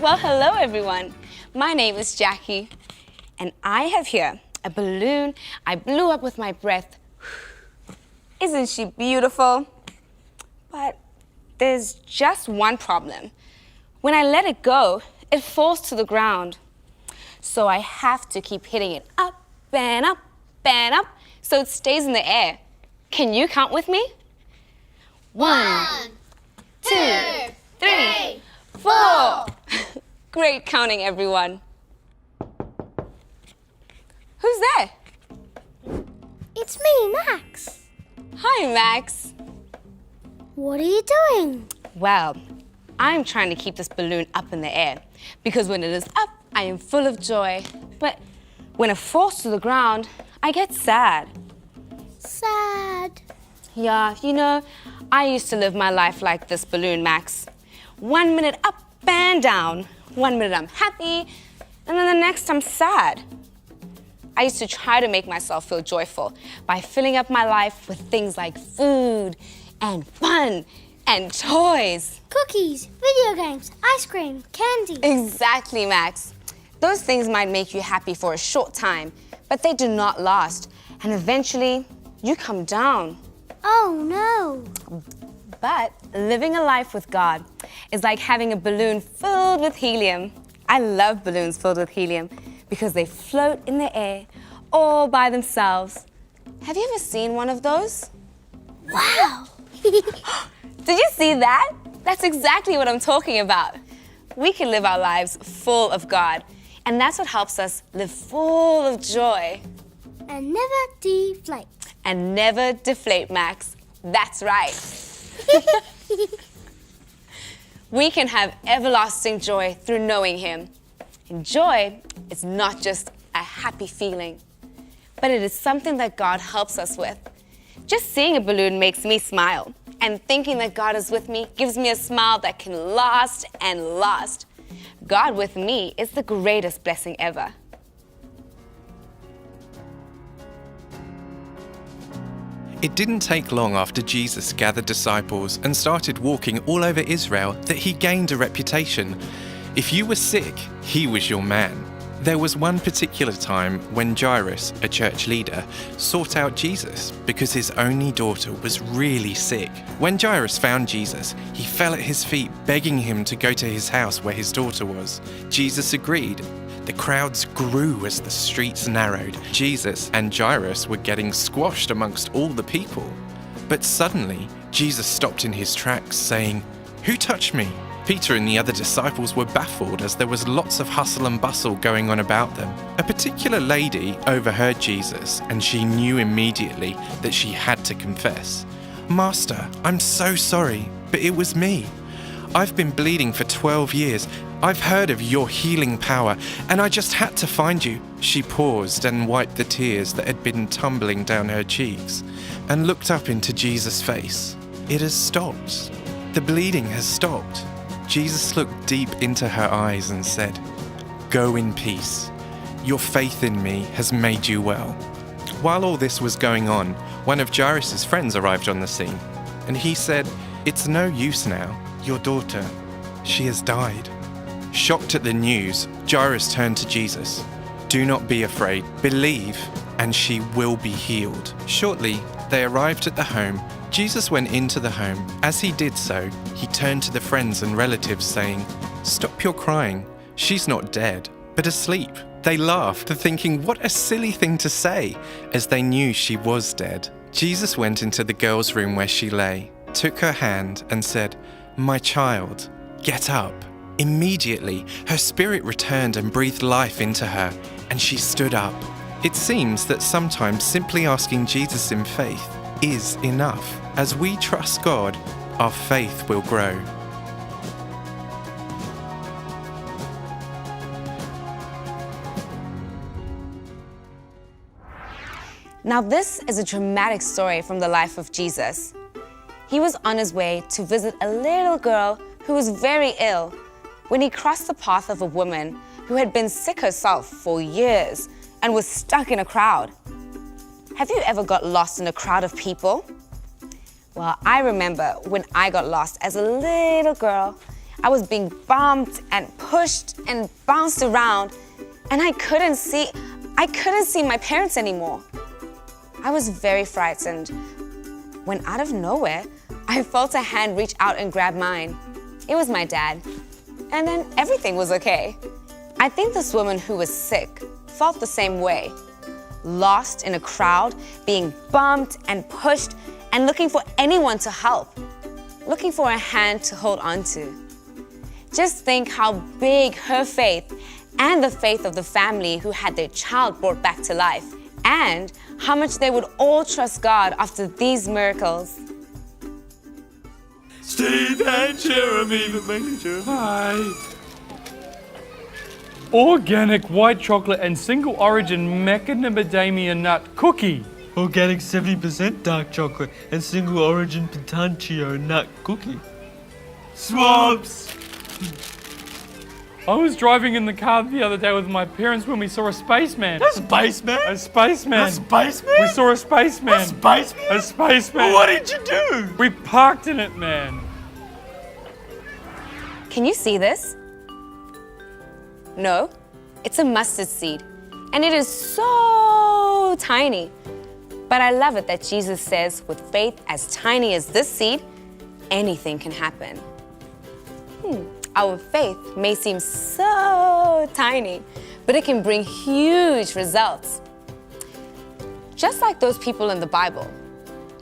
Well, hello everyone. My name is Jackie, and I have here a balloon I blew up with my breath. Isn't she beautiful? But there's just one problem. When I let it go, it falls to the ground. So I have to keep hitting it up and up and up so it stays in the air. Can you count with me? 1, 2, 3, 4. Great counting, everyone. Who's there? It's me, Max. Hi, Max. What are you doing? Well, I'm trying to keep this balloon up in the air because when it is up, I am full of joy. But when it falls to the ground, I get sad. Sad. Yeah, you know, I used to live my life like this balloon, Max. 1 minute up and down. 1 minute I'm happy, and then the next I'm sad. I used to try to make myself feel joyful by filling up my life with things like food and fun and toys. Cookies, video games, ice cream, candy. Exactly, Max. Those things might make you happy for a short time, but they do not last, and eventually you come down. Oh no. But living a life with God is like having a balloon filled with helium. I love balloons filled with helium because they float in the air all by themselves. Have you ever seen one of those? Wow. Did you see that? That's exactly what I'm talking about. We can live our lives full of God, and that's what helps us live full of joy. And never deflate. And never deflate, Max. That's right. We can have everlasting joy through knowing Him. And joy is not just a happy feeling, but it is something that God helps us with. Just seeing a balloon makes me smile, and thinking that God is with me gives me a smile that can last and last. God with me is the greatest blessing ever. It didn't take long after Jesus gathered disciples and started walking all over Israel that he gained a reputation. If you were sick, he was your man. There was one particular time when Jairus, a church leader, sought out Jesus because his only daughter was really sick. When Jairus found Jesus, he fell at his feet, begging him to go to his house where his daughter was. Jesus agreed. The crowds grew as the streets narrowed. Jesus and Jairus were getting squashed amongst all the people. But suddenly, Jesus stopped in his tracks, saying, "Who touched me?" Peter and the other disciples were baffled as there was lots of hustle and bustle going on about them. A particular lady overheard Jesus, and she knew immediately that she had to confess. "Master, I'm so sorry, but it was me. I've been bleeding for 12 years. I've heard of your healing power, and I just had to find you." She paused and wiped the tears that had been tumbling down her cheeks and looked up into Jesus' face. "It has stopped. The bleeding has stopped." Jesus looked deep into her eyes and said, "Go in peace. Your faith in me has made you well." While all this was going on, one of Jairus' friends arrived on the scene, and he said, "It's no use now. Your daughter, she has died." Shocked at the news, Jairus turned to Jesus. "Do not be afraid. Believe, and she will be healed." Shortly, they arrived at the home. Jesus went into the home. As he did so, he turned to the friends and relatives, saying, "Stop your crying. She's not dead, but asleep." They laughed, thinking, what a silly thing to say, as they knew she was dead. Jesus went into the girl's room where she lay, took her hand, and said, "My child, get up." Immediately, her spirit returned and breathed life into her, and she stood up. It seems that sometimes simply asking Jesus in faith is enough. As we trust God, our faith will grow. Now this is a dramatic story from the life of Jesus. He was on his way to visit a little girl who was very ill when he crossed the path of a woman who had been sick herself for years and was stuck in a crowd. Have you ever got lost in a crowd of people? Well, I remember when I got lost as a little girl. I was being bumped and pushed and bounced around, and I couldn't see my parents anymore. I was very frightened when out of nowhere, I felt a hand reach out and grab mine. It was my dad. And then everything was okay. I think this woman who was sick felt the same way. Lost in a crowd, being bumped and pushed and looking for anyone to help. Looking for a hand to hold on to. Just think how big her faith and the faith of the family who had their child brought back to life, and how much they would all trust God after these miracles. Steve and Jeremy, the manager. Hi. Organic white chocolate and single origin macadamia nut cookie. Organic 70% dark chocolate and single origin pistachio nut cookie. Swamps! I was driving in the car the other day with my parents when we saw a spaceman. A spaceman? A spaceman. A spaceman? We saw a spaceman. A spaceman? A spaceman. What did you do? We parked in it, man. Can you see this? No, it's a mustard seed, and it is so tiny. But I love it that Jesus says, with faith as tiny as this seed, anything can happen. Our faith may seem so tiny, but it can bring huge results. Just like those people in the Bible,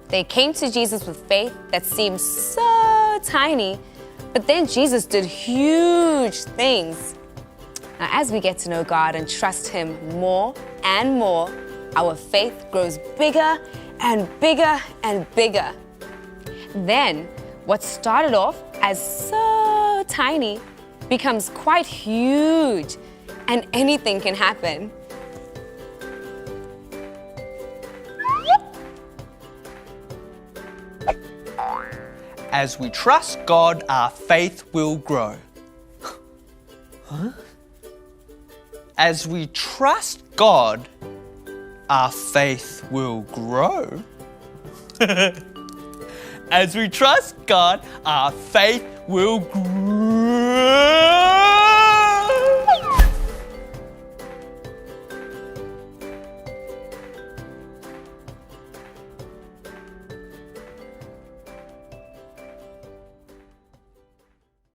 they came to Jesus with faith that seemed so tiny, but then Jesus did huge things. Now, as we get to know God and trust Him more and more, our faith grows bigger and bigger and bigger. Then, what started off as so tiny becomes quite huge, and anything can happen. As we trust God, our faith will grow. As we trust God, our faith will grow. As we trust God, our faith will grow.